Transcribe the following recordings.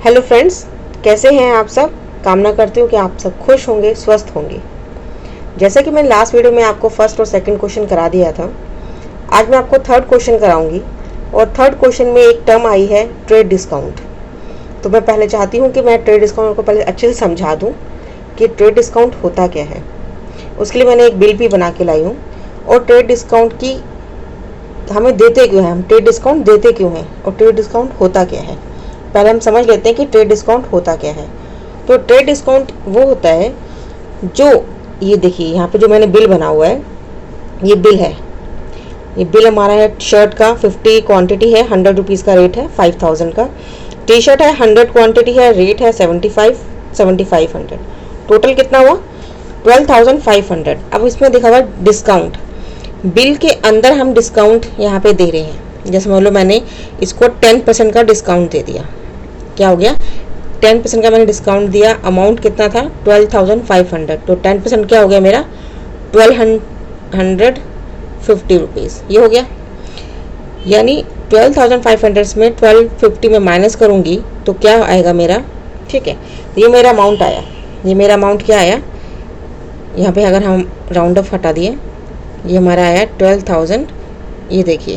Hello friends, कैसे हैं आप सब। कामना करती हूँ कि आप सब खुश होंगे, स्वस्थ होंगे। जैसे कि मैंने लास्ट वीडियो में आपको फर्स्ट और सेकंड क्वेश्चन करा दिया था, आज मैं आपको थर्ड क्वेश्चन कराऊंगी। और थर्ड क्वेश्चन में एक टर्म आई है ट्रेड डिस्काउंट। तो मैं पहले चाहती हूँ कि मैं ट्रेड डिस्काउंट को पहले अच्छे से समझा दूँ कि ट्रेड डिस्काउंट होता क्या है। उसके लिए मैंने एक बिल भी बना के लाई हूँ। और ट्रेड डिस्काउंट की हमें देते क्यों हैं, हम ट्रेड डिस्काउंट देते क्यों हैं और ट्रेड डिस्काउंट होता क्या है। पहले हम समझ लेते हैं कि ट्रेड डिस्काउंट होता क्या है। तो ट्रेड डिस्काउंट वो होता है जो, ये देखिए यहाँ पे जो मैंने बिल बना हुआ है, ये बिल है। ये बिल हमारा है शर्ट का, 50 क्वांटिटी है, 100 रुपीज़ का रेट है, 5000 का। टी शर्ट है, 100 क्वांटिटी है, रेट है 7500। टोटल कितना हुआ, 12500। अब इसमें दिखा हुआ डिस्काउंट, बिल के अंदर हम डिस्काउंट यहाँ पे दे रहे हैं। जैसे मान लो मैंने इसको 10% का डिस्काउंट दे दिया, क्या हो गया, 10% का मैंने डिस्काउंट दिया। अमाउंट कितना था, 12500। तो 10% क्या हो गया मेरा, 1250 रुपीज़, ये हो गया। यानी 12500 में 1250 में माइनस करूँगी तो क्या आएगा मेरा, ठीक है। ये मेरा अमाउंट आया, ये मेरा अमाउंट क्या आया, यहाँ पे अगर हम राउंड ऑफ हटा दिए, ये हमारा आया 12000। ये देखिए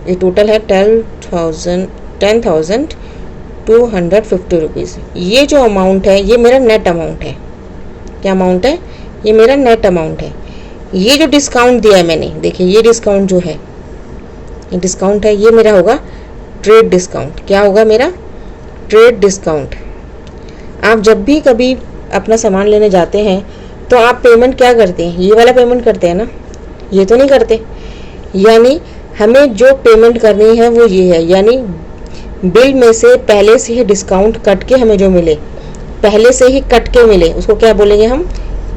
ये टोटल है 10,250 रुपीज़। ये जो अमाउंट है ये मेरा नेट अमाउंट है। क्या अमाउंट है, ये मेरा नेट अमाउंट है। ये जो डिस्काउंट दिया है मैंने, देखिए ये डिस्काउंट जो है, ये डिस्काउंट है, ये मेरा होगा ट्रेड डिस्काउंट। क्या होगा मेरा, ट्रेड डिस्काउंट। आप जब भी कभी अपना सामान लेने जाते हैं तो आप पेमेंट क्या करते हैं, ये वाला पेमेंट करते हैं ना, ये तो नहीं करते। यानी हमें जो पेमेंट करनी है वो ये है, यानी बिल में से पहले से ही डिस्काउंट कट के हमें जो मिले, पहले से ही कट के मिले, उसको क्या बोलेंगे हम,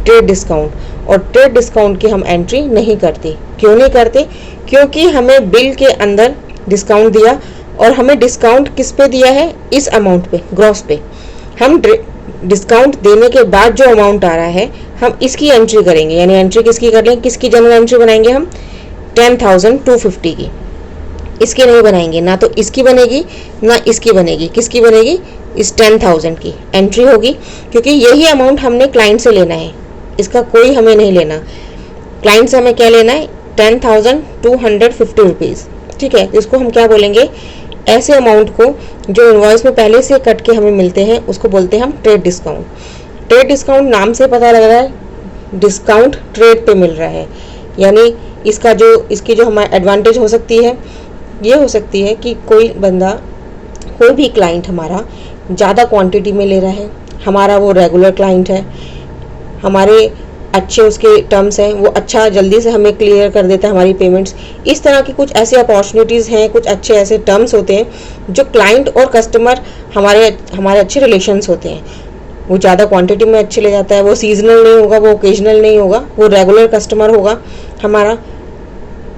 ट्रेड डिस्काउंट। और ट्रेड डिस्काउंट की हम एंट्री नहीं करते। क्यों नहीं करते, क्योंकि हमें बिल के अंदर डिस्काउंट दिया और हमें डिस्काउंट किस पे दिया है, इस अमाउंट पे, ग्रॉस पे। हम डिस्काउंट देने के बाद जो अमाउंट आ रहा है हम इसकी एंट्री करेंगे। यानी एंट्री किसकी करेंगे, किसकी जनरल एंट्री बनाएंगे हम, 10,250 की। इसकी नहीं बनाएंगे, ना तो इसकी बनेगी ना इसकी बनेगी। किसकी बनेगी, इस 10,000 की एंट्री होगी, क्योंकि यही अमाउंट हमने क्लाइंट से लेना है, इसका कोई हमें नहीं लेना। क्लाइंट से हमें क्या लेना है, 10,250 रुपीज़, ठीक है। इसको हम क्या बोलेंगे, ऐसे अमाउंट को जो इनवॉइस में पहले से कट के हमें मिलते हैं उसको बोलते हैं हम ट्रेड डिस्काउंट। ट्रेड डिस्काउंट नाम से पता लग रहा है, डिस्काउंट ट्रेड पे मिल रहा है। यानी इसकी जो हमारी एडवांटेज हो सकती है, ये हो सकती है कि कोई बंदा, कोई भी क्लाइंट हमारा ज़्यादा क्वांटिटी में ले रहा है, हमारा वो रेगुलर क्लाइंट है, हमारे अच्छे उसके टर्म्स हैं, वो अच्छा जल्दी से हमें क्लियर कर देता है हमारी पेमेंट्स। इस तरह की कुछ ऐसी अपॉर्चुनिटीज़ हैं, कुछ अच्छे ऐसे टर्म्स होते हैं जो क्लाइंट और कस्टमर हमारे अच्छे रिलेशंस होते हैं। वो ज़्यादा क्वांटिटी में अच्छे ले जाता है, वो सीजनल नहीं होगा, वो ओकेजनल नहीं होगा, वो रेगुलर कस्टमर होगा,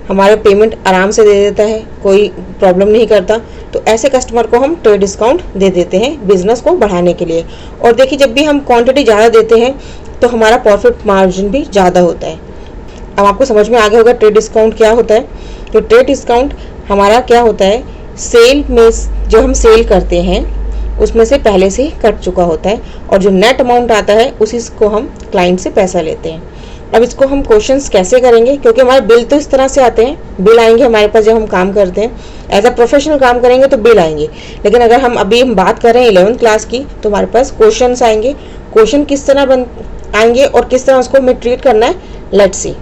हमारे पेमेंट आराम से दे देता है, कोई प्रॉब्लम नहीं करता। तो ऐसे कस्टमर को हम ट्रेड डिस्काउंट दे देते हैं बिजनेस को बढ़ाने के लिए। और देखिए, जब भी हम क्वांटिटी ज़्यादा देते हैं तो हमारा प्रॉफिट मार्जिन भी ज़्यादा होता है। अब आपको समझ में आ गया होगा ट्रेड डिस्काउंट क्या होता है। तो ट्रेड डिस्काउंट हमारा क्या होता है, सेल में जो हम सेल करते हैं उसमें से पहले से कट चुका होता है, और जो नेट अमाउंट आता है उसी को हम क्लाइंट से पैसा लेते हैं। अब इसको हम क्वेश्चंस कैसे करेंगे, क्योंकि हमारे बिल तो इस तरह से आते हैं, बिल आएंगे हमारे पास जब हम काम करते हैं, एज अ प्रोफेशनल काम करेंगे तो बिल आएंगे। लेकिन अगर हम बात कर रहे हैं 11th क्लास की, तो हमारे पास क्वेश्चंस आएंगे। क्वेश्चन किस तरह आएंगे और किस तरह उसको हमें ट्रीट करना है, लेट्स सी।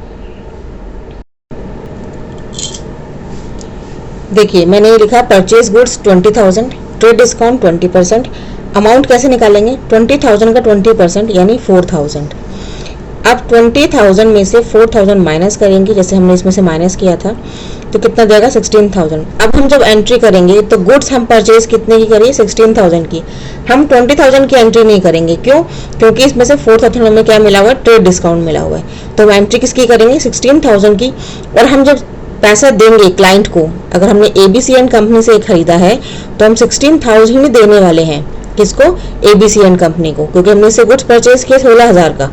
देखिए मैंने ये लिखा, purchase goods 20,000, trade discount 20%। Amount कैसे निकालेंगे, 20,000 का 20% यानी 4,000। अब 20,000 में से 4,000 माइनस करेंगे, जैसे हमने इसमें से माइनस किया था, तो कितना देगा, 16,000। अब हम जब एंट्री करेंगे तो गुड्स हम परचेज कितने की करिए, 16,000 की। हम 20,000 की एंट्री नहीं करेंगे, क्यों, क्योंकि इसमें से 4,000 हमें क्या मिला हुआ है, ट्रेड डिस्काउंट मिला हुआ है। तो हम एंट्री किसकी करेंगे, 16,000 की। और हम जब पैसा देंगे क्लाइंट को, अगर हमने ABCN कंपनी से खरीदा है तो हम 16,000 ही देने वाले हैं। किसको, ABCN कंपनी को, क्योंकि हमने इससे गुड्स परचेज किया 16,000 का।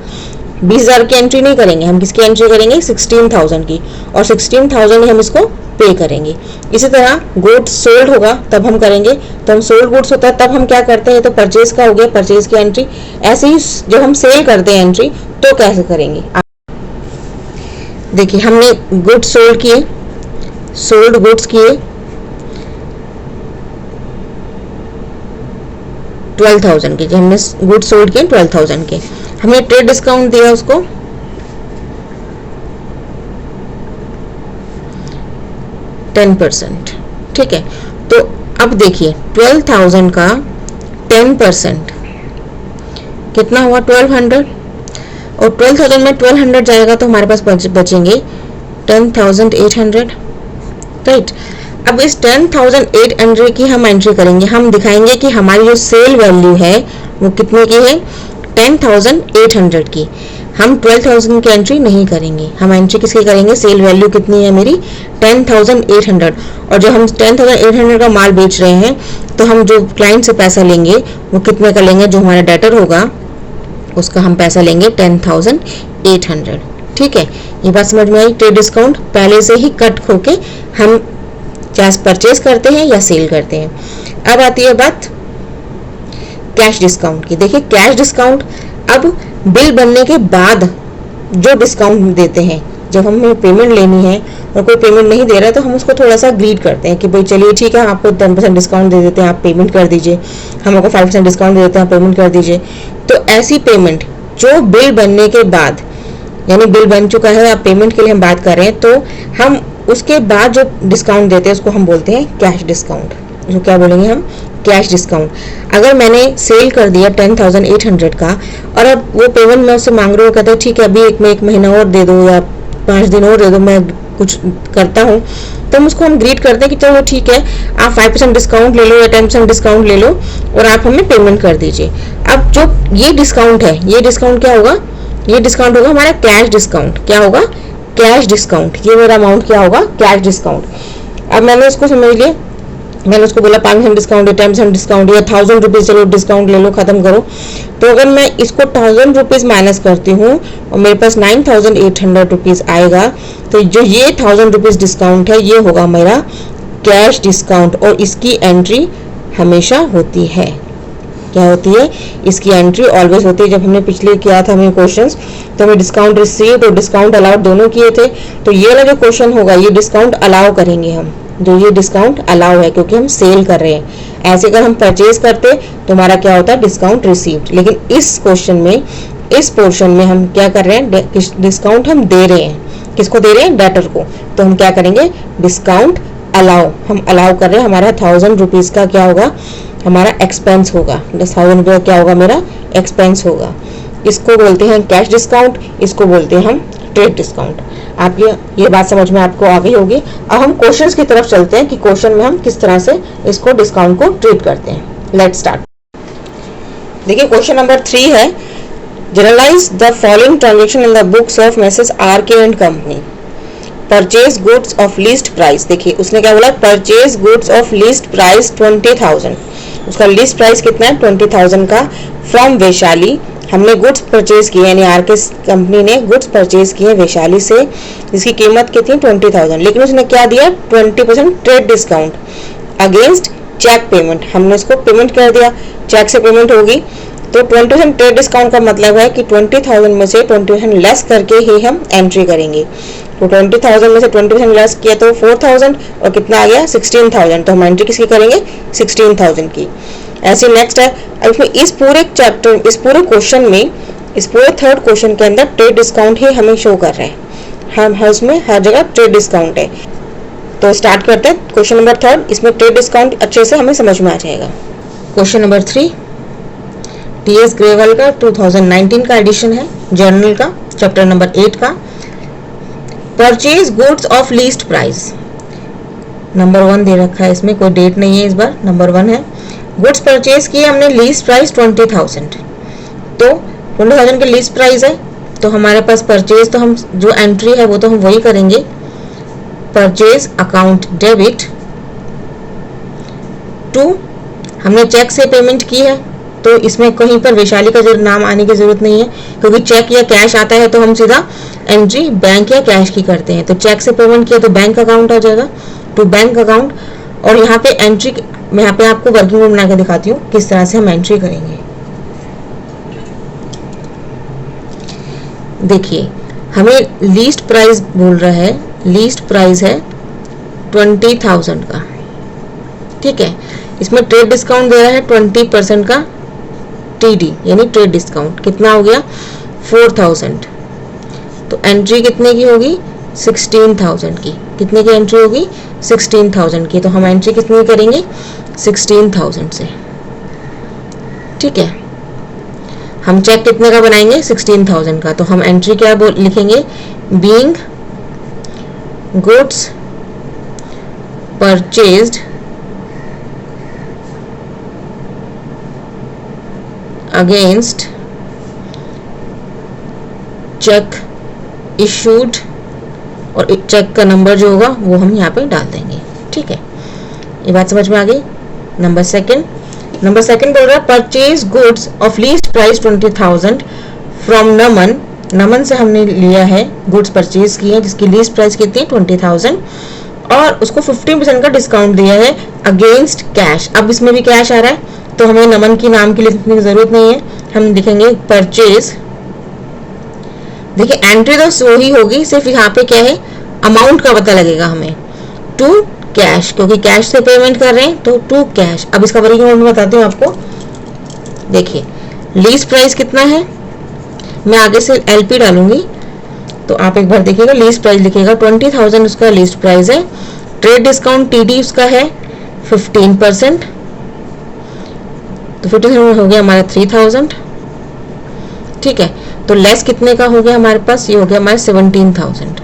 20,000 की एंट्री नहीं करेंगे, हम किसकी एंट्री करेंगे, 16,000 की। और 16,000 ही हम इसको पे करेंगे। इसी तरह गुड्स सोल्ड होगा तब हम करेंगे, तो हम सोल्ड गुड्स होता है तब हम क्या करते हैं, तो परचेज का हो गया, परचेज की एंट्री। ऐसे ही जब हम सेल करते हैं एंट्री तो कैसे करेंगे, देखिए हमने गुड्स सोल्ड किए, सोल्ड गुड्स किए 12,000 के, हमने गुड्स सोल्ड किए 12,000 के, हमने ट्रेड डिस्काउंट दिया उसको 10%। ठीक है, तो अब देखिए 12,000 का 10% कितना हुआ 1200, और 12,000 में 1200 जाएगा तो हमारे पास बचेंगे 10,800। राइट, अब इस 10,800 की हम एंट्री करेंगे, हम दिखाएंगे कि हमारी जो सेल वैल्यू है वो कितने की है, 10,800 की। हम 12,000 की एंट्री नहीं करेंगे, हम एंट्री किसकी करेंगे, सेल वैल्यू कितनी है मेरी 10,800। और जो हम 10,800 का माल बेच रहे हैं तो हम जो क्लाइंट से पैसा लेंगे वो कितने का लेंगे, जो हमारा डेटर होगा उसका हम पैसा लेंगे 10,800। ठीक है, ये बात समझ में आई। ट्रेड डिस्काउंट पहले से ही कट होके हम क्या परचेज करते हैं या सेल करते हैं। अब आती है बात कैश डिस्काउंट की। देखिए कैश डिस्काउंट अब बिल बनने के बाद जो डिस्काउंट देते हैं, जब हमें पेमेंट लेनी है और कोई पेमेंट नहीं दे रहा तो हम उसको थोड़ा सा ग्रीड करते हैं कि भाई चलिए ठीक है, आपको 10% डिस्काउंट दे देते हैं, आप पेमेंट कर दीजिए, हम आपको 5% डिस्काउंट दे देते हैं, आप पेमेंट कर दीजिए। तो ऐसी पेमेंट जो बिल बनने के बाद, यानी बिल बन चुका है, आप पेमेंट के लिए हम बात कर रहे हैं, तो हम उसके बाद जो डिस्काउंट देते हैं उसको हम बोलते हैं कैश डिस्काउंट। जो क्या बोलेंगे हम, कैश डिस्काउंट। अगर मैंने सेल कर दिया 10,800 का और अब वो पेमेंट मैं उससे मांग रहा हूँ, कहता है ठीक है अभी एक महीना और दे दो या 5 दिन और दे दो, मैं कुछ करता हूँ, तो हम उसको हम ग्रीड करते हैं कि चलो ठीक है आप 5% डिस्काउंट ले लो या 10% डिस्काउंट ले लो और आप हमें पेमेंट कर दीजिए। अब जो ये डिस्काउंट है, ये डिस्काउंट क्या होगा, ये डिस्काउंट होगा हमारा कैश डिस्काउंट। क्या होगा, कैश डिस्काउंट। ये मेरा अमाउंट क्या होगा, कैश डिस्काउंट। अब मैंने उसको समझ लिया, मैंने उसको बोला 5% डिस्काउंट या 10% डिस्काउंट या 1,000 रुपीज चलो डिस्काउंट ले लो, खत्म करो। तो अगर मैं इसको 1,000 रुपीज माइनस करती हूँ और मेरे पास 9,800 रुपीज आएगा, तो जो ये 1,000 रुपीज डिस्काउंट है ये होगा मेरा कैश डिस्काउंट, और इसकी एंट्री हमेशा होती है। क्या होती है, इसकी एंट्री ऑलवेज होती है। जब हमने पिछले किया था हमें क्वेश्चंस, तो हमें डिस्काउंट रिसीव्ड और डिस्काउंट अलाउड दोनों किए थे, तो ये वाला जो क्वेश्चन होगा ये डिस्काउंट अलाउ करेंगे हम, जो ये डिस्काउंट अलाउ है क्योंकि हम सेल कर रहे हैं। ऐसे अगर हम परचेज करते तो हमारा क्या होता है, डिस्काउंट रिसीव्ड। लेकिन इस क्वेश्चन में, इस पोर्शन में हम क्या कर रहे हैं, डिस्काउंट हम दे रहे हैं। किसको दे रहे हैं, डेटर को। तो हम क्या करेंगे, डिस्काउंट अलाउ, हम अलाउ कर रहे हैं। हमारा 1,000 रुपीज का क्या होगा, हमारा एक्सपेंस होगा। 10,000 रुपये का क्या होगा, मेरा एक्सपेंस होगा। इसको बोलते हैं कैश डिस्काउंट, इसको बोलते हैं हम ट्रेड डिस्काउंट। आप ये बात समझ में आपको आ गई होगी। अब हम क्वेश्चंस की तरफ चलते हैं कि क्वेश्चन में हम किस तरह से इसको डिस्काउंट को ट्रीट करते हैं। Let's start. देखिए क्वेश्चन नंबर 3 है, journalise the following transaction in the books of Messrs RK and company. Purchase goods of list price. देखिए उसने क्या बोला, purchase goods of list price 20,000। उसका लीस्ट प्राइस कितना है, 20,000 का। फ्रॉम वैशाली, हमने गुड्स परचेज किए, यानी आरके कंपनी ने गुड्स परचेज किए वैशाली से, जिसकी कीमत कितनी 20,000। लेकिन उसने क्या दिया, 20% trade discount against cheque payment. हमने उसको पेमेंट कर दिया, चेक से पेमेंट होगी। तो 20% ट्रेड डिस्काउंट का मतलब है कि 20,000 में से 20% लेस करके ही हम एंट्री करेंगे। तो 20,000 में से 20% लेस किया तो 4,000 और कितना आ गया 16,000। तो हम एंट्री किसकी करेंगे, 16,000 की। ऐसे नेक्स्ट है, अब इसमें इस पूरे चैप्टर, इस पूरे क्वेश्चन में, इस पूरे थर्ड क्वेश्चन के अंदर ट्रेड डिस्काउंट ही हमें शो कर रहा है। हम उसमें हर जगह ट्रेड डिस्काउंट है। तो स्टार्ट करते हैं क्वेश्चन नंबर 3। इसमें ट्रेड डिस्काउंट अच्छे से हमें समझ में आ जाएगा। क्वेश्चन नंबर 3 टीएस ग्रेवाल का 2019 का एडिशन है, जर्नल का, चैप्टर नंबर 8 का। Purchase goods of list price, number 1 दे रखा है, इसमें कोई डेट नहीं है इस बार, नंबर 1 है। गुड्स परचेज किए हमने, लीस्ट प्राइस 20,000। तो 20,000 की लीस्ट प्राइस है, तो हमारे पास परचेज, तो हम जो एंट्री है वो तो हम वही करेंगे, परचेज अकाउंट डेबिट टू, हमने चेक से पेमेंट की है तो इसमें कहीं पर वैशाली का नाम आने की जरूरत नहीं है, क्योंकि चेक या कैश आता है तो हम सीधा एंट्री बैंक या कैश की करते हैं। तो चेक से पेमेंट किया तो बैंक अकाउंट आ जाएगा, टू बैंक अकाउंट। और यहाँ पे एंट्री, मैं यहाँ पे आपको वर्किंग नोट बना के दिखाती हूँ किस तरह से हम एंट्री करेंगे। देखिए हमें लीस्ट प्राइस बोल रहा है, लीस्ट प्राइस है 20,000 का, ठीक है। इसमें ट्रेड डिस्काउंट दे रहा है 20% का टीडी, यानी ट्रेड डिस्काउंट कितना हो गया 4,000। तो एंट्री कितने की होगी 16,000 की। कितने की एंट्री होगी 16,000 की। तो हम एंट्री कितनी करेंगे 16,000 से, ठीक है। हम चेक कितने का बनाएंगे 16,000 का। तो हम एंट्री क्या लिखेंगे, being goods purchased against check issued, और चेक का नंबर जो होगा वो हम यहाँ पे डाल देंगे, ठीक है। ये बात समझ में आ गई। नंबर सेकंड बोल रहा है purchase goods of list price 20,000 from Naman. Naman से हमने लिया है, गुड्स परचेज की है जिसकी लीस्ट प्राइस कितनी 20,000, और उसको 15% का डिस्काउंट दिया है अगेंस्ट कैश। अब इसमें भी कैश आ रहा है तो हमें नमन की नाम की लिखने की जरूरत नहीं है, हम लिखेंगे परचेज। देखिए एंट्री तो वही होगी, सिर्फ यहाँ पे क्या है अमाउंट का पता लगेगा हमें, टू कैश, क्योंकि कैश से पेमेंट कर रहे हैं तो टू कैश। अब इसका वर्किंग नोट में बताती हूँ आपको। देखिए लीस्ट प्राइस कितना है, मैं आगे से एलपी डालूंगी तो आप एक बार देखिएगा। लीस्ट प्राइस लिखिएगा 20,000 उसका लीस्ट प्राइस है। ट्रेड डिस्काउंट टीडी उसका है 15%, तो 15,000 हो गया हमारा 3,000, ठीक है। तो लेस कितने का हो गया हमारे पास, ये हो गया हमारा 17,000।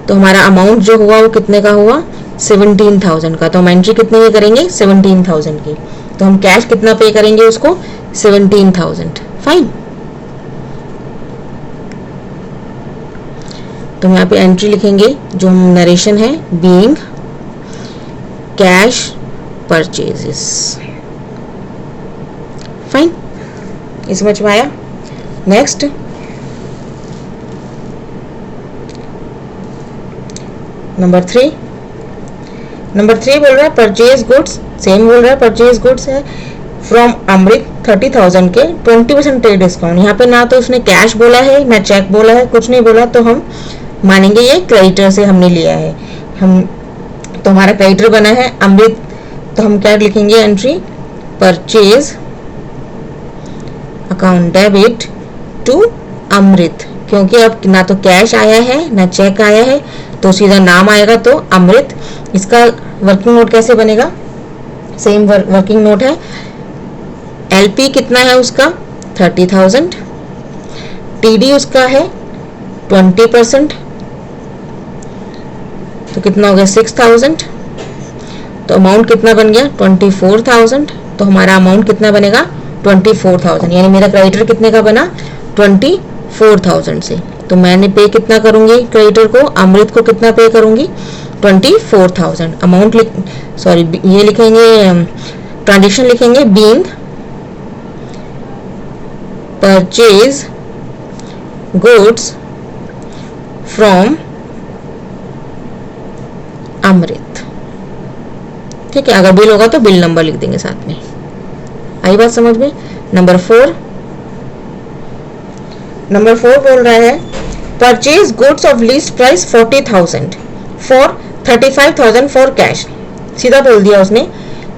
तो हमारा अमाउंट जो हुआ वो कितने का हुआ 17,000 का। तो हम एंट्री कितने की करेंगे 17,000 की। तो हम कैश कितना पे करेंगे उसको 17,000, फाइन। तो यहाँ पे एंट्री लिखेंगे जो हम नरेशन है, बीइंग कैश परचेजेस, फाइन। ये समझ में आया। नेक्स्ट नंबर 3 बोल रहा है परचेज गुड्स, सेम बोल रहा है परचेज गुड्स है फ्रॉम अमृत 30,000 के 20% ट्रेड डिस्काउंट। यहाँ पे ना तो उसने कैश बोला है ना चेक बोला है, कुछ नहीं बोला, तो हम मानेंगे ये क्रेडिटर से हमने लिया है। हम तो हमारा क्रेडिटर बना है अमृत, तो हम क्या लिखेंगे entry purchase account debit to Amrit, क्योंकि अब ना तो कैश आया है ना चेक आया है तो सीधा नाम आएगा तो अमृत। इसका वर्किंग नोट कैसे बनेगा, सेम वर्किंग नोट है। एलपी कितना है उसका 30,000, टीडी उसका है 20%, तो कितना हो गया 6,000। तो अमाउंट कितना बन गया 24,000। तो हमारा अमाउंट कितना बनेगा 24,000, यानी मेरा क्रेडिटर कितने का बना 24,000 से। तो मैंने पे कितना करूंगी क्रेडिटर को, अमृत को कितना पे करूंगी 24,000। अमाउंट ये लिखेंगे, ट्रांजेक्शन लिखेंगे बीइंग परचेज गुड्स फ्रॉम अमृत, ठीक है। अगर बिल होगा तो बिल नंबर लिख देंगे साथ में। आई बात समझ में। नंबर 4 बोल रहा है purchase goods of list price 40,000 for 35,000 for cash. सीधा बोल दिया उसने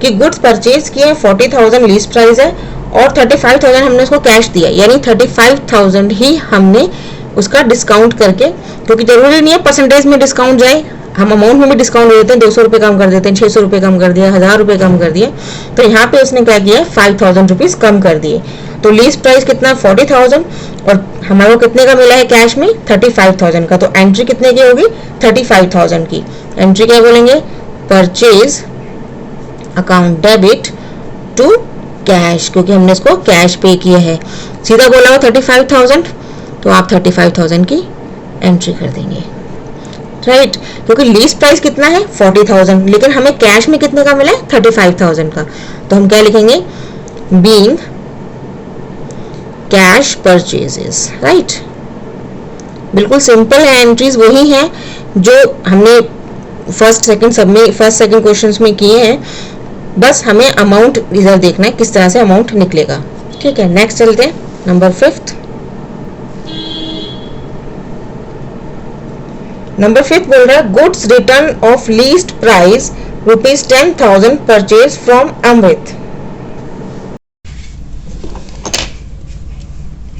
कि गुड्स परचेज किए 40,000 लीस्ट प्राइस है और 35,000 हमने उसको कैश दिया, यानी 35,000 ही हमने उसका डिस्काउंट करके, क्योंकि जरूरी नहीं है परसेंटेज में डिस्काउंट जाए, हम अमाउंट में भी डिस्काउंट दे देते हैं, 200 रुपये कम कर देते हैं, 600 रुपये कम कर दिया, 1,000 रुपये कम कर दिए। तो यहाँ पे उसने क्या किया 5,000 रुपीज कम कर दिए। तो लीस्ट प्राइस कितना 40,000 और हमारे को कितने का मिला है कैश में 35,000 का। तो एंट्री कितने की होगी 35,000 की। एंट्री क्या बोलेंगे purchase account debit to cash, क्योंकि हमने इसको कैश पे किया है। सीधा बोला हुआ 35,000, तो आप 35,000 की एंट्री कर देंगे, राइट। क्योंकि लीस्ट प्राइस कितना है 40,000, लेकिन हमें कैश में कितने का मिला है 35,000 का। तो हम क्या लिखेंगे बीइंग कैश परचेजेस, राइट। बिल्कुल सिंपल है, एंट्रीज वही हैं जो हमने फर्स्ट सेकंड क्वेश्चंस में किए हैं, बस हमें अमाउंट इधर देखना है किस तरह से अमाउंट निकलेगा। ठीक है, नेक्स्ट चलते हैं नंबर 5। नंबर 5 बोल रहा है goods return of list price ₹10,000 purchase from Amrit.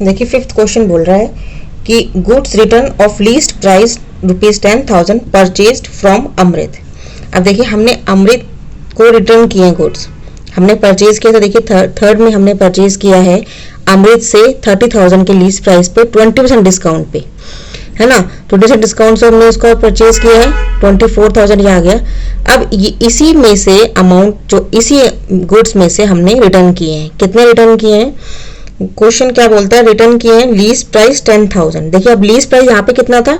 देखिए 5th क्वेश्चन बोल रहा है कि goods return of list price ₹10,000 purchased from Amrit. अब देखिए हमने अमृत को रिटर्न किए गुड्स, हमने परचेज किया, तो देखिए थर्ड में हमने परचेज किया है अमृत से 30,000 के लीस्ट प्राइस पे 20% डिस्काउंट पे, है ना। 20% डिस्काउंट से हमने उसको परचेज किया है, 24,000 ये आ गया। अब इसी में से अमाउंट जो इसी गुड्स में से हमने रिटर्न किए हैं, कितने रिटर्न किए हैं, क्वेश्चन क्या बोलता है, रिटर्न किए हैं लीस्ट प्राइस 10,000। देखिए अब लीस्ट प्राइस यहाँ पे कितना था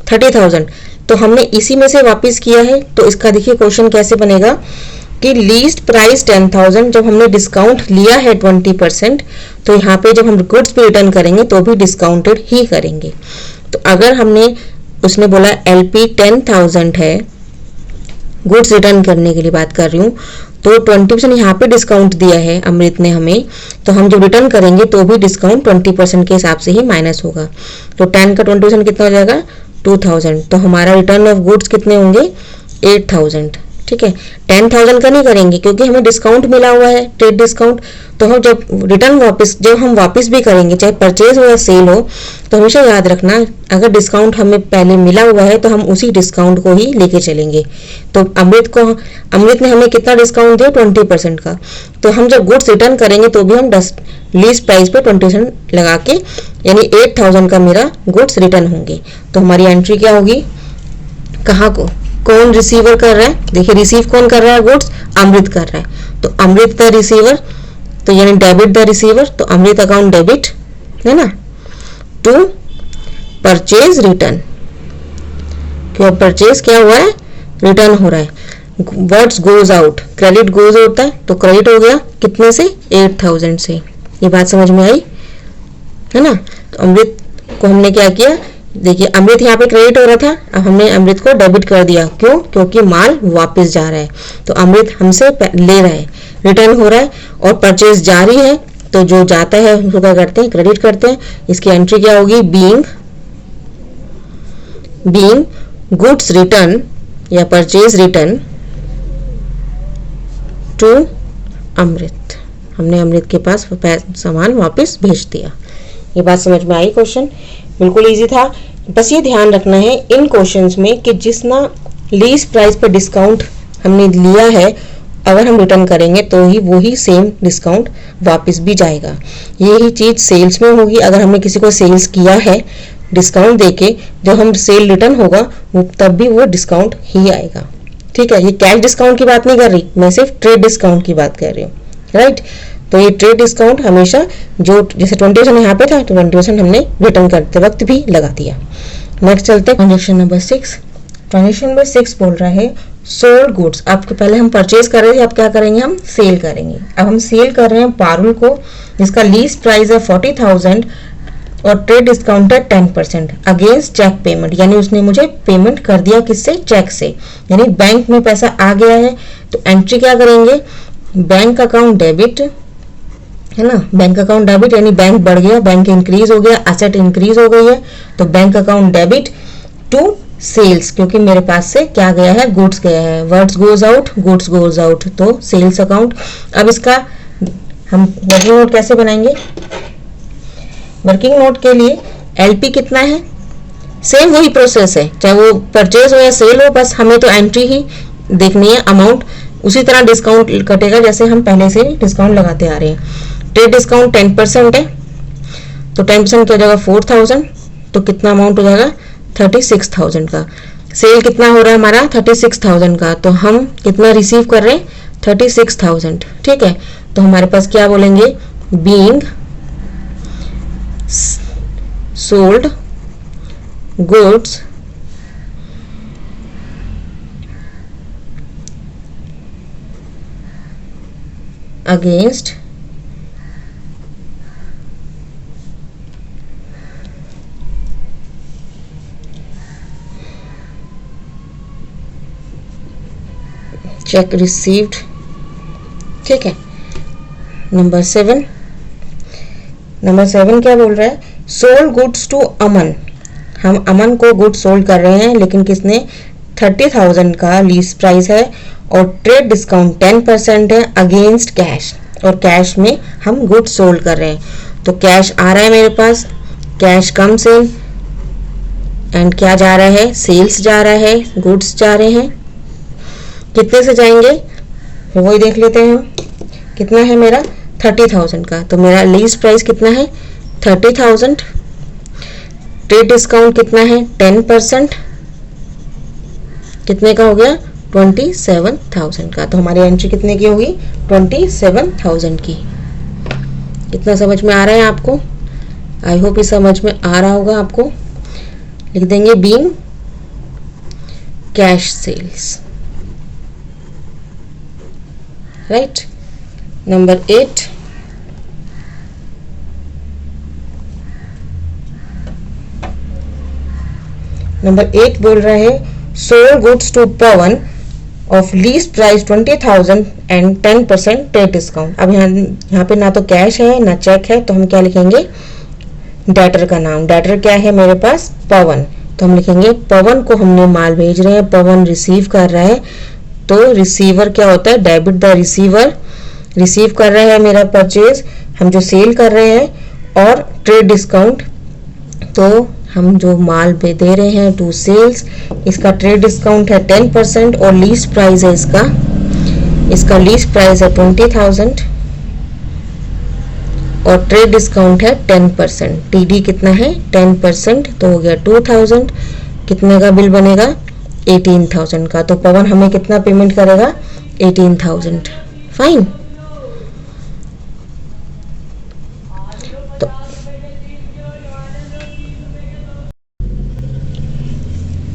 30,000, तो हमने इसी में से वापस किया है, तो इसका देखिए क्वेश्चन कैसे बनेगा कि लीस्ट प्राइस 10,000 जब हमने डिस्काउंट लिया है 20%, तो यहाँ पे जब हम गुड्स पे रिटर्न करेंगे तो भी डिस्काउंटेड ही करेंगे। तो अगर हमने उसने बोला LP 10,000 है, गुड्स रिटर्न करने के लिए बात कर रही हूँ, तो 20% यहाँ पे डिस्काउंट दिया है अमृत ने हमें, तो हम जब रिटर्न करेंगे तो भी डिस्काउंट 20% के हिसाब से ही माइनस होगा। तो 10 का 20% कितना हो जाएगा 2,000, तो हमारा रिटर्न ऑफ गुड्स कितने होंगे 8,000। ठीक है, 10,000 का नहीं करेंगे क्योंकि हमें डिस्काउंट मिला हुआ है, ट्रेड डिस्काउंट। तो हम जब हम वापस भी करेंगे, चाहे परचेज हो या सेल हो, तो हमेशा याद रखना अगर डिस्काउंट हमें पहले मिला हुआ है तो हम उसी डिस्काउंट को ही लेके चलेंगे। तो अमृत ने हमें कितना डिस्काउंट दिया 20% का, तो हम जब गुड्स रिटर्न करेंगे तो भी हम लीस्ट प्राइस पे 20% लगा के, यानी 8,000 का मेरा गुड्स रिटर्न होंगे। तो हमारी एंट्री क्या होगी, कहाँ को कौन रिसीवर कर रहा है, देखिए रिसीव कौन कर रहा है गुड्स, अमृत कर रहा है, तो अमृत द रिसीवर, तो यानी डेबिट द रिसीवर, तो अमृत अकाउंट डेबिट है ना, टू परचेज रिटर्न, क्यों परचेज क्या हुआ है रिटर्न हो रहा है। Words goes out, credit goes होता है, तो क्रेडिट हो गया कितने से 8,000 से, ये बात समझ में आई है ना। तो अमृत को हमने क्या किया, देखिए अमृत यहाँ पे क्रेडिट हो रहा था, अब हमने अमृत को डेबिट कर दिया, क्यों, क्योंकि माल वापस जा रहा है, तो अमृत हमसे ले रहा है, रिटर्न हो रहा है, और परचेज जारी है, तो जो जाता है उसको क्या करते हैं क्रेडिट करते हैं। इसकी एंट्री क्या होगी, बीइंग गुड्स रिटर्न या परचेज रिटर्न टू अमृत, हमने अमृत के पास सामान वापस भेज दिया। ये बात समझ में आई, क्वेश्चन बिल्कुल इजी था। बस ये ध्यान रखना है इन क्वेश्चंस में कि जितना लीस्ट प्राइस पर डिस्काउंट हमने लिया है, अगर हम रिटर्न करेंगे तो ही वही सेम डिस्काउंट वापस भी जाएगा। यही चीज़ सेल्स में होगी, अगर हमने किसी को सेल्स किया है डिस्काउंट देके, जब हम सेल रिटर्न होगा वो तब भी वो डिस्काउंट ही आएगा। ठीक है, ये कैश डिस्काउंट की बात नहीं कर रही, मैं सिर्फ ट्रेड डिस्काउंट की बात कर रही हूँ, राइट। तो ये ट्रेड डिस्काउंट हमेशा जो जैसे 20% यहाँ पे था तो 20% हमने रिटर्न करते वक्त भी लगा दिया। नेक्स्ट चलते हैं ट्रांजेक्शन नंबर 6। ट्रांजेक्शन नंबर 6 बोल रहा है सोल्ड गुड्स। अब पहले हम परचेज कर रहे थे, अब क्या करेंगे हम सेल करेंगे। अब हम सेल कर रहे हैं पारुल को, जिसका लीस्ट प्राइस है 40,000 और ट्रेड डिस्काउंट है 10% अगेंस्ट चेक पेमेंट, यानी उसने मुझे पेमेंट कर दिया किससे, चेक से, यानी बैंक में पैसा आ गया है। तो एंट्री क्या करेंगे, बैंक अकाउंट डेबिट, है ना, बैंक अकाउंट डेबिट यानी बैंक बढ़ गया, बैंक इंक्रीज हो गया, एसेट इंक्रीज हो गई है, तो bank account debit to sales, क्योंकि मेरे पास से क्या गया है गुड्स गया है, words goes out goods goes out, तो सेल्स अकाउंट। अब इसका हम वर्किंग नोट कैसे बनाएंगे, वर्किंग नोट के लिए LP कितना है, सेम वही प्रोसेस है, चाहे वो परचेज हो या सेल हो, बस हमें तो एंट्री ही देखनी है, अमाउंट उसी तरह डिस्काउंट कटेगा जैसे हम पहले से डिस्काउंट लगाते आ रहे हैं। ट्रेड डिस्काउंट 10% है, तो 10% क्या हो जाएगा 4,000, तो कितना अमाउंट हो जाएगा 36,000 का। सेल कितना हो रहा है हमारा 36,000 का, तो हम कितना रिसीव कर रहे हैं 36,000। ठीक है, तो हमारे पास क्या बोलेंगे, being sold goods against check received, ठीक है। नंबर 7 क्या बोल रहा है, सोल्ड गुड्स टू अमन, हम अमन को गुड सोल्ड कर रहे हैं, लेकिन किसने 30,000 का लीज प्राइस है और ट्रेड डिस्काउंट 10% है अगेंस्ट कैश, और कैश में हम गुड सोल्ड कर रहे हैं। तो कैश आ रहा है मेरे पास, कैश कम्स इन एंड क्या जा रहा है, सेल्स जा रहा है, गुड्स जा रहे हैं। कितने से जाएंगे वही देख लेते हैं हम, कितना है मेरा 30,000 का, तो मेरा लीज प्राइस कितना है 30,000, ट्रेड डिस्काउंट कितना है 10%, कितने का हो गया 27,000 का। तो हमारी एंट्री कितने की होगी 27,000 की। इतना समझ में आ रहा है आपको? आई होप ये समझ में आ रहा होगा आपको। लिख देंगे being cash sales, right. Number 8, बोल रहा है sold goods to Pawan of list price 20,000 and 10% trade discount. अब यहाँ पे ना तो कैश है ना चेक है, तो हम क्या लिखेंगे, डेटर का नाम। डेटर क्या है मेरे पास, पवन, तो हम लिखेंगे पवन को हमने माल भेज रहे हैं, पवन रिसीव कर रहा है, तो रिसीवर क्या होता है, डेबिट द रिसीवर, रिसीव कर रहा है मेरा परचेज, हम जो सेल कर रहे हैं, और ट्रेड डिस्काउंट, तो हम जो माल पे दे रहे हैं टू सेल्स, इसका ट्रेड डिस्काउंट है 10% और लीज प्राइस है इसका लीज प्राइस है 20,000 और ट्रेड डिस्काउंट है 10%, टीडी कितना है 10%, तो हो गया 2,000। कितने का बिल बनेगा 18,000 का। तो पवन हमें कितना पेमेंट करेगा 18,000, फाइन।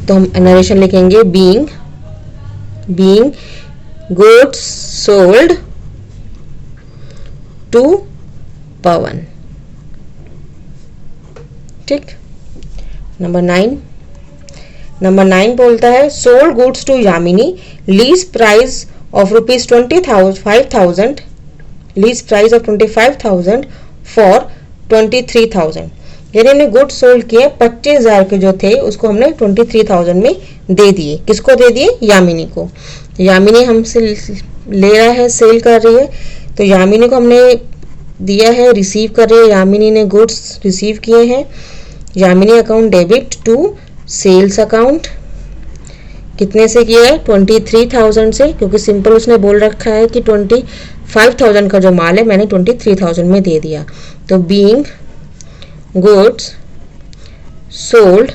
तो हम नरेशन लिखेंगे being goods sold to Pawan, ठीक। नंबर 9 बोलता है sold goods to Yamini, list price of ₹25,000, list price of 25,000 for 23,000। यानी हमने गुड सोल्ड किए 25,000 के जो थे उसको हमने 23,000 में दे दिए। किसको दे दिए, यामिनी को। यामिनी हमसे ले रहा है, सेल कर रही है, तो यामिनी को हमने दिया है, रिसीव कर रही है, यामिनी ने गुड्स रिसीव किए हैं। Yamini account debit to sales account, कितने से किया है 23,000 से, क्योंकि सिंपल उसने बोल रखा है कि 25,000 का जो माल है मैंने 23,000 में दे दिया। तो being goods sold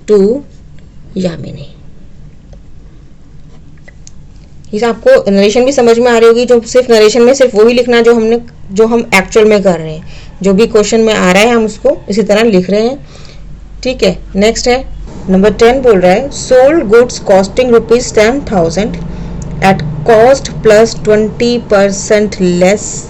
to Yamini. इस आपको नरेशन भी समझ में आ रही होगी, जो सिर्फ नरेशन में सिर्फ वही लिखना जो हम एक्चुअल में कर रहे हैं, जो भी क्वेश्चन में आ रहा है हम उसको इसी तरह लिख रहे हैं, ठीक है। नेक्स्ट है नंबर 10 बोल रहा है sold goods costing ₹10,000 at cost plus 20% less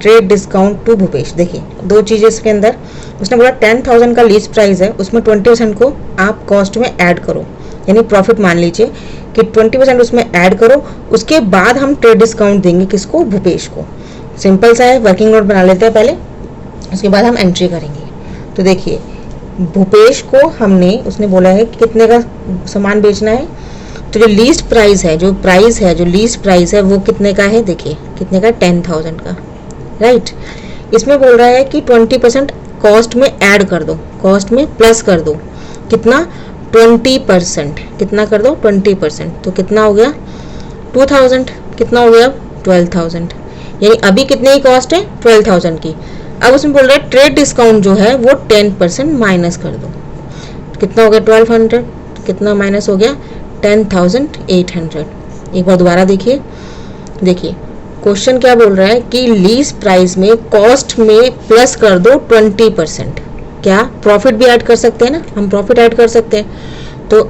trade discount to Bhupesh. देखिए दो चीजें इसके अंदर, उसने बोला 10,000 का लीज प्राइस है, उसमें 20% को आप कॉस्ट में ऐड करो, यानी प्रॉफिट मान लीजिए कि 20% उसमें ऐड करो, उसके बाद हम ट्रेड डिस्काउंट देंगे किसको, भूपेश को। सिंपल सा है, वर्किंग नोट बना लेते हैं पहले, उसके बाद हम एंट्री करेंगे। तो देखिए भूपेश को हमने, उसने बोला है कि कितने का सामान बेचना है, तो जो लीस्ट प्राइस है, जो लीस्ट प्राइस है वो कितने का है, देखिए कितने का 10,000 का, राइट। इसमें बोल रहा है कि 20% कॉस्ट में ऐड कर दो, कॉस्ट में प्लस कर दो, कितना 20%, कितना कर दो 20%, तो कितना हो गया 2,000, कितना हो गया 12,000, यानी अभी कितने की कॉस्ट है 12,000 की। अब उसमें बोल रहा है ट्रेड डिस्काउंट जो है वो 10% माइनस कर दो, कितना हो गया 1200, कितना माइनस हो गया 10,800। एक बार दोबारा देखिए क्वेश्चन क्या बोल रहा है कि लीज प्राइस में कॉस्ट में प्लस कर दो 20%। क्या प्रॉफिट भी ऐड कर सकते हैं ना, हम प्रॉफिट ऐड कर सकते हैं। तो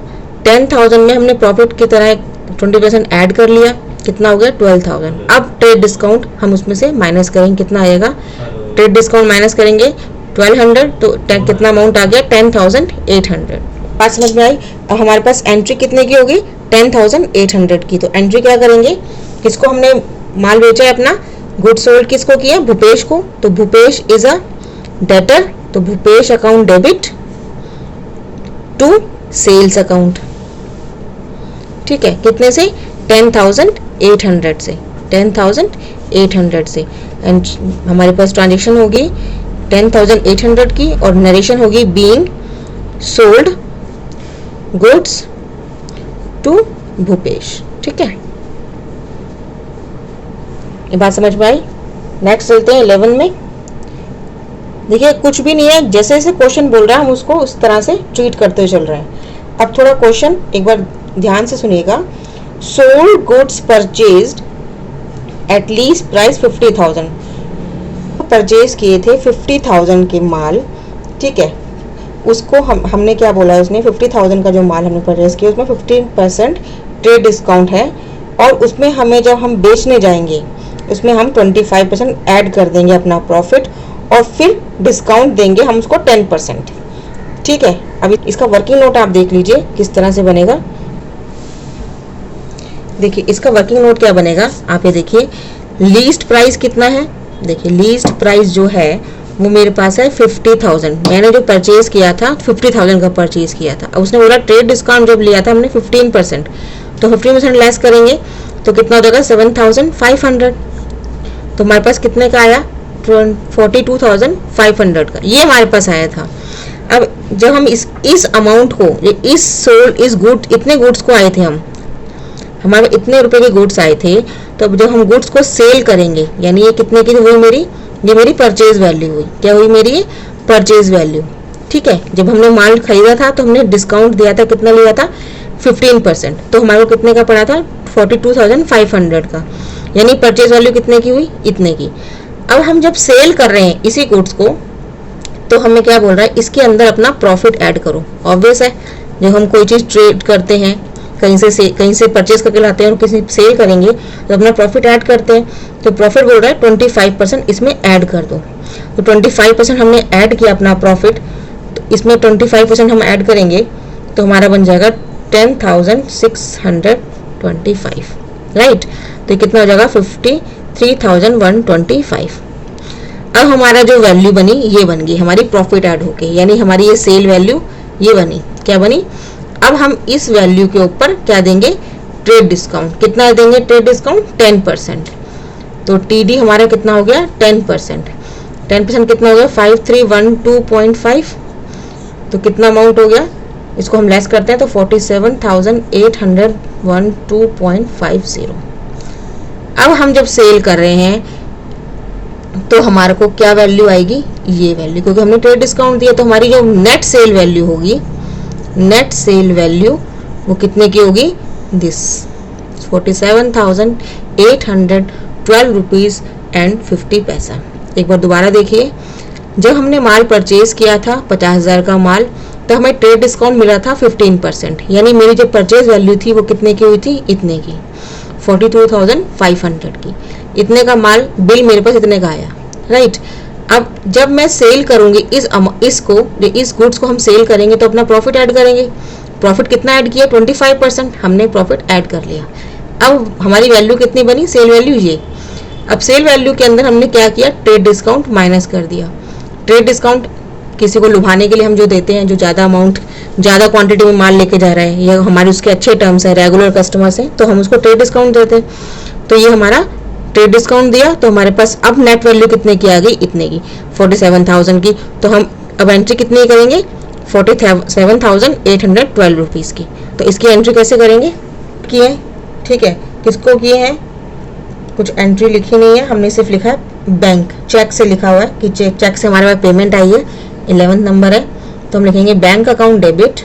10,000 में हमने प्रॉफिट की तरह 20% ऐड कर लिया, कितना हो गया 12,000। अब ट्रेड डिस्काउंट हम उसमें से माइनस करेंगे, कितना आएगा, ट्रेड डिस्काउंट माइनस करेंगे 1200, तो कितना अमाउंट आ गया 10,800। बात समझ में आई। अब हमारे पास एंट्री कितने की होगी 10,800 की। तो एंट्री क्या करेंगे, किसको हमने माल बेचा है अपना, गुड सोल्ड किसको किया, भूपेश को। तो भूपेश इज अ डेटर, तो Bhupesh account debit to sales account. ठीक है, कितने से, 10,800 से, 10,800 से। एंड हमारे पास ट्रांजेक्शन होगी 10,800 की और नरेशन होगी being sold goods to Bhupesh. ठीक है, ये बात समझ में आई। नेक्स्ट चलते हैं 11 में। देखिए कुछ भी नहीं है, जैसे जैसे क्वेश्चन बोल रहा है हम उसको उस तरह से ट्रीट करते चल रहे हैं। अब थोड़ा क्वेश्चन एक बार ध्यान से सुनिएगा। Sold goods purchased at least price 50,000, purchase किए थे 50,000 के माल। ठीक है, उसको हमने क्या बोला है, उसने 50,000 का जो माल हमने परचेज किया उसमें 15% ट्रेड डिस्काउंट है, और उसमें हमें जब हम बेचने जाएंगे उसमें हम 25% ऐड कर देंगे अपना प्रॉफिट, और फिर डिस्काउंट देंगे हम उसको 10%। ठीक है, अभी इसका वर्किंग नोट आप देख लीजिए किस तरह से बनेगा। देखिए इसका वर्किंग नोट क्या बनेगा, आप ये देखिए। लीस्ट प्राइस कितना है, देखिए लीस्ट प्राइस जो है वो मेरे पास है 50,000। मैंने जो परचेज किया था 50,000 का परचेज किया था। अब उसने बोला ट्रेड डिस्काउंट जब लिया था हमने 15%, तो 15% लेस करेंगे तो कितना हो जाएगा 7,500। तो हमारे पास कितने का आया, 42,500 का, ये हमारे पास आया था। अब जब हम इस अमाउंट को, इस गुड, इतने गुड्स को आए थे हम, हमारे इतने रुपए के गुड्स आए थे, तो अब जब हम गुड्स को सेल करेंगे, यानी ये कितने की हुई मेरी, ये मेरी परचेज वैल्यू हुई। क्या हुई मेरी, ये परचेज वैल्यू। ठीक है, जब हमने माल खरीदा था तो हमने डिस्काउंट दिया था, कितना लिया था 15%, तो हमारे को कितने का पड़ा था 42,500 का, यानी परचेज वैल्यू कितने की हुई, इतने की। अब हम जब सेल कर रहे हैं इसी गुड्स को, तो हमें क्या बोल रहा है, इसके अंदर अपना प्रॉफिट ऐड करो। ऑब्वियस है, जब हम कोई चीज़ ट्रेड करते हैं, कहीं से परचेज करके लाते हैं और किसी सेल करेंगे तो अपना प्रॉफिट ऐड करते हैं। तो प्रॉफिट बोल रहा है 25% इसमें ऐड कर दो। तो 25% हमने ऐड किया अपना प्रॉफिट, तो इसमें 25% हम ऐड करेंगे तो हमारा बन जाएगा 10,625, राइट। तो कितना हो जाएगा 53,125। अब हमारा जो वैल्यू बनी ये बन गई हमारी प्रॉफिट ऐड होके, यानी हमारी ये सेल वैल्यू ये बनी, क्या बनी। अब हम इस वैल्यू के ऊपर क्या देंगे, ट्रेड डिस्काउंट। कितना देंगे ट्रेड डिस्काउंट, 10%। तो टीडी हमारा कितना हो गया 10%। 10% कितना हो गया 5312.5। तो कितना अमाउंट हो गया, इसको हम लेस करते हैं तो 47,812.50। अब हम जब सेल कर रहे हैं तो हमारे को क्या वैल्यू आएगी, ये वैल्यू, क्योंकि हमने ट्रेड डिस्काउंट दिया। तो हमारी जो नेट सेल वैल्यू होगी, नेट सेल वैल्यू वो कितने की होगी, दिस 47,812 रुपीज़ एंड 50 पैसा। एक बार दोबारा देखिए, जब हमने माल परचेज किया था 50,000 का माल, तो हमें ट्रेड डिस्काउंट मिला था 15%, यानी मेरी जो परचेज वैल्यू थी वो कितने की हुई थी, इतने की, 42,500 की। इतने का माल बिल मेरे पास इतने का आया, राइट। अब जब मैं सेल करूंगी इस गुड्स को हम सेल करेंगे तो अपना प्रॉफिट ऐड करेंगे। प्रॉफिट कितना ऐड किया, 25%, हमने प्रॉफिट ऐड कर लिया। अब हमारी वैल्यू कितनी बनी, सेल वैल्यू ये। अब सेल वैल्यू के अंदर हमने क्या किया, ट्रेड डिस्काउंट माइनस कर दिया। ट्रेड डिस्काउंट किसी को लुभाने के लिए हम जो देते हैं, जो ज़्यादा अमाउंट, ज़्यादा क्वांटिटी में माल लेके जा रहा है, ये हमारे उसके अच्छे टर्म्स हैं, रेगुलर कस्टमर्स हैं, तो हम उसको ट्रेड डिस्काउंट देते हैं। तो ये हमारा ट्रेड डिस्काउंट दिया, तो हमारे पास अब नेट वैल्यू कितने की आ गई, इतने की, 47,000 की। तो हम अब एंट्री कितनी करेंगे, 47,812 रुपीज़ की। तो इसकी एंट्री कैसे करेंगे, किए, ठीक है, किसको किए हैं, कुछ एंट्री लिखी नहीं है, हमने सिर्फ लिखा है बैंक, चेक से लिखा हुआ है कि चेक से हमारे पास पेमेंट आई है, 11 नंबर है। तो हम लिखेंगे बैंक अकाउंट डेबिट,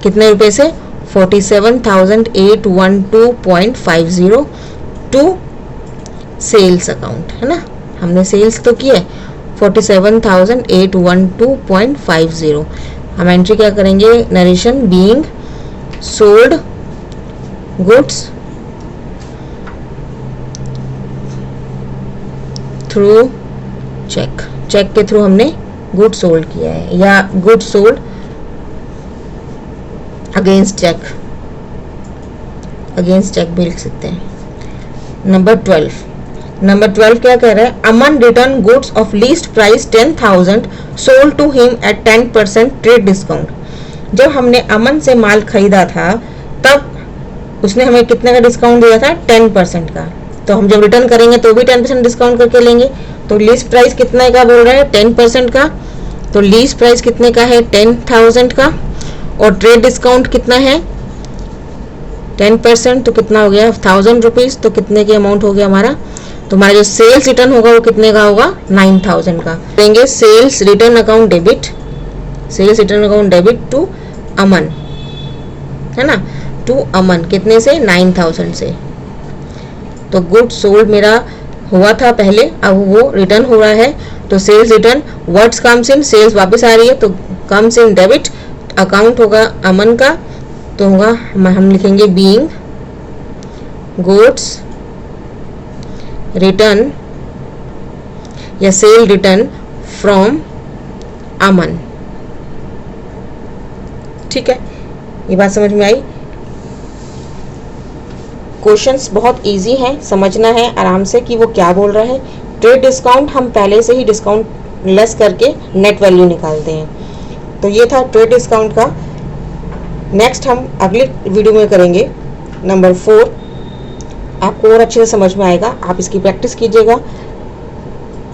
कितने रुपए से, 47,812.50 टू सेल्स अकाउंट, है ना, हमने सेल्स तो किया है 47,812.50। हम एंट्री क्या करेंगे, narration being sold goods through cheque के थ्रू हमने गुड सोल्ड किया है, या गुड सोल्ड अगेंस्ट चेक भी लिख सकते हैं। नंबर 12 क्या कह रहा है, Aman return goods of list price 10,000 sold to him at 10% trade discount. जब हमने अमन से माल खरीदा था तब उसने हमें कितने का डिस्काउंट दिया था, 10% का। तो हम जब रिटर्न करेंगे तो भी 10% डिस्काउंट करके लेंगे। तो लीस्ट प्राइस कितने का बोल रहे हैं, 10% का। तो लीस्ट प्राइस कितने का है, 10,000 का, और ट्रेड डिस्काउंट कितना है, 10%, तो कितना हो गया 1000 रुपीज। तो कितने की अमाउंट हो गया हमारा, तो हमारा जो सेल्स रिटर्न होगा वो कितने का होगा, 9000 का। देंगे sales return account debit to Aman, है ना, टू अमन कितने से, 9000 से। तो गुड सोल्ड मेरा हुआ था पहले, अब वो रिटर्न हो रहा है। तो sales return, what's comes in, sales वापस आ रही है तो कम्स इन डेबिट, अकाउंट होगा अमन का, तो होगा हम लिखेंगे बीइंग गुड्स रिटर्न या सेल रिटर्न फ्रॉम अमन। ठीक है, ये बात समझ में आई। क्वेश्चंस बहुत इजी हैं, समझना है आराम से कि वो क्या बोल रहा है। ट्रेड डिस्काउंट हम पहले से ही डिस्काउंट लेस करके नेट वैल्यू निकालते हैं। तो ये था ट्रेड डिस्काउंट का। नेक्स्ट हम अगले वीडियो में करेंगे नंबर 4। आपको और अच्छे से समझ में आएगा, आप इसकी प्रैक्टिस कीजिएगा।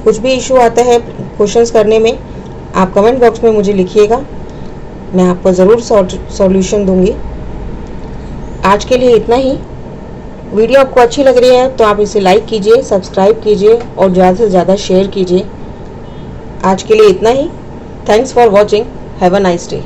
कुछ भी इशू आता है क्वेश्चंस करने में, आप कमेंट बॉक्स में मुझे लिखिएगा, मैं आपको ज़रूर सॉल्यूशन दूंगी। आज के लिए इतना ही। वीडियो आपको अच्छी लग रही है तो आप इसे लाइक कीजिए, सब्सक्राइब कीजिए और ज़्यादा से ज़्यादा शेयर कीजिए। आज के लिए इतना ही। Thanks for watching, have a nice day.